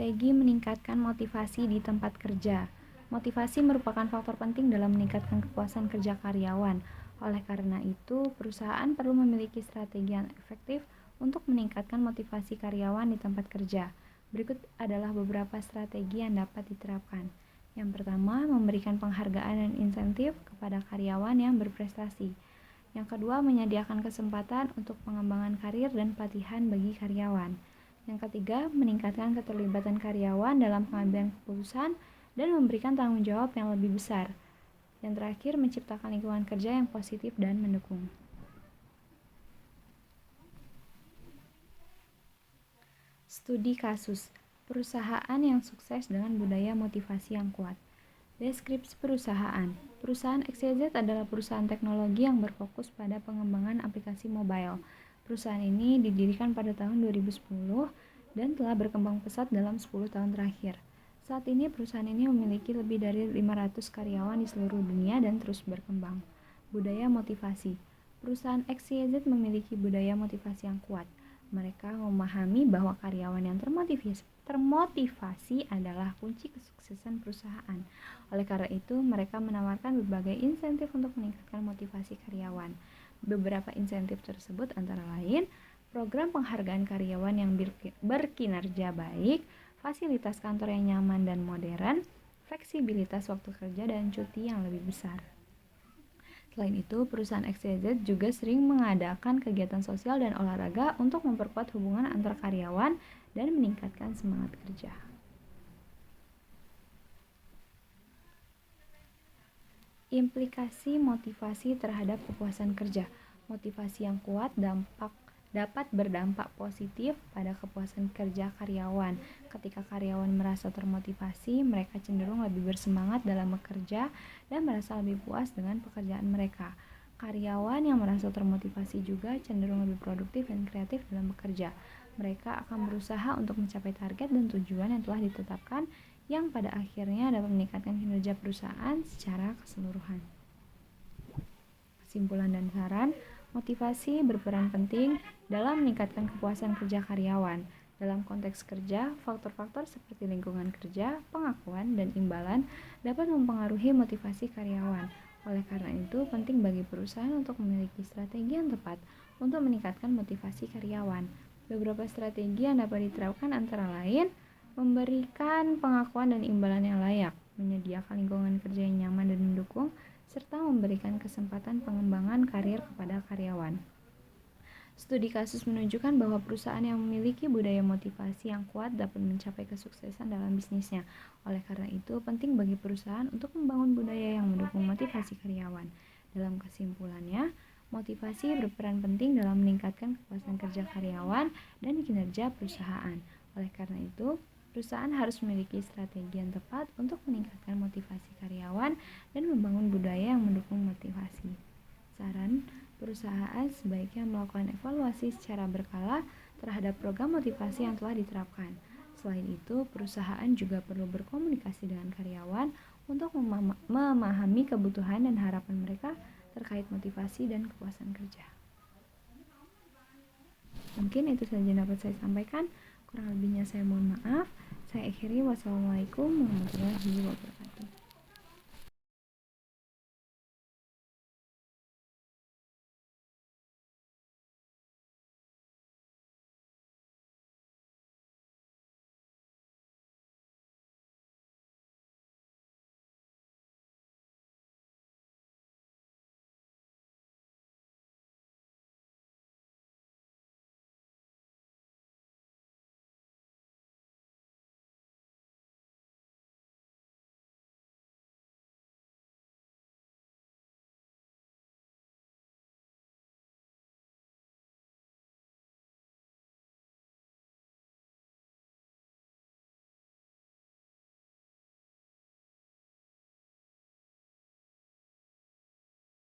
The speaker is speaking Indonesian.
Strategi meningkatkan motivasi di tempat kerja. Motivasi merupakan faktor penting dalam meningkatkan kepuasan kerja karyawan. Oleh karena itu, perusahaan perlu memiliki strategi yang efektif untuk meningkatkan motivasi karyawan di tempat kerja. Berikut adalah beberapa strategi yang dapat diterapkan. Yang pertama, memberikan penghargaan dan insentif kepada karyawan yang berprestasi. Yang kedua, menyediakan kesempatan untuk pengembangan karir dan pelatihan bagi karyawan. Yang ketiga, meningkatkan keterlibatan karyawan dalam pengambilan keputusan dan memberikan tanggung jawab yang lebih besar. Yang terakhir, menciptakan lingkungan kerja yang positif dan mendukung. Studi kasus, perusahaan yang sukses dengan budaya motivasi yang kuat. Deskripsi perusahaan. Perusahaan XYZ adalah perusahaan teknologi yang berfokus pada pengembangan aplikasi mobile. Perusahaan ini didirikan pada tahun 2010 dan telah berkembang pesat dalam 10 tahun terakhir. Saat ini perusahaan ini memiliki lebih dari 500 karyawan di seluruh dunia dan terus berkembang. Budaya motivasi. Perusahaan XYZ memiliki budaya motivasi yang kuat. Mereka memahami bahwa karyawan yang termotivasi adalah kunci kesuksesan perusahaan. Oleh karena itu, mereka menawarkan berbagai insentif untuk meningkatkan motivasi karyawan. Beberapa insentif tersebut antara lain, program penghargaan karyawan yang berkinerja baik, fasilitas kantor yang nyaman dan modern, fleksibilitas waktu kerja dan cuti yang lebih besar. Selain itu, perusahaan XYZ juga sering mengadakan kegiatan sosial dan olahraga untuk memperkuat hubungan antar karyawan dan meningkatkan semangat kerja. Implikasi motivasi terhadap kepuasan kerja. Motivasi yang kuat dapat berdampak positif pada kepuasan kerja karyawan. Ketika karyawan merasa termotivasi, mereka cenderung lebih bersemangat dalam bekerja dan merasa lebih puas dengan pekerjaan mereka. Karyawan yang merasa termotivasi juga cenderung lebih produktif dan kreatif dalam bekerja. Mereka akan berusaha untuk mencapai target dan tujuan yang telah ditetapkan, yang pada akhirnya dapat meningkatkan kinerja perusahaan secara keseluruhan. Kesimpulan dan saran, motivasi berperan penting dalam meningkatkan kepuasan kerja karyawan. Dalam konteks kerja, faktor-faktor seperti lingkungan kerja, pengakuan, dan imbalan dapat mempengaruhi motivasi karyawan. Oleh karena itu, penting bagi perusahaan untuk memiliki strategi yang tepat untuk meningkatkan motivasi karyawan. Beberapa strategi yang dapat diterapkan antara lain, memberikan pengakuan dan imbalan yang layak, menyediakan lingkungan kerja yang nyaman dan mendukung, serta memberikan kesempatan pengembangan karir kepada karyawan. Studi kasus menunjukkan bahwa perusahaan yang memiliki budaya motivasi yang kuat dapat mencapai kesuksesan dalam bisnisnya. Oleh karena itu, penting bagi perusahaan untuk membangun budaya yang mendukung motivasi karyawan. Dalam kesimpulannya, motivasi berperan penting dalam meningkatkan kepuasan kerja karyawan dan kinerja perusahaan. Oleh karena itu, perusahaan harus memiliki strategi yang tepat untuk meningkatkan motivasi karyawan dan membangun budaya yang mendukung motivasi. Saran, perusahaan sebaiknya melakukan evaluasi secara berkala terhadap program motivasi yang telah diterapkan. Selain itu, perusahaan juga perlu berkomunikasi dengan karyawan untuk memahami kebutuhan dan harapan mereka terkait motivasi dan kepuasan kerja. Mungkin itu saja yang dapat saya sampaikan. Kurang lebihnya saya mohon maaf. Saya akhiri. Wassalamualaikum warahmatullahi wabarakatuh.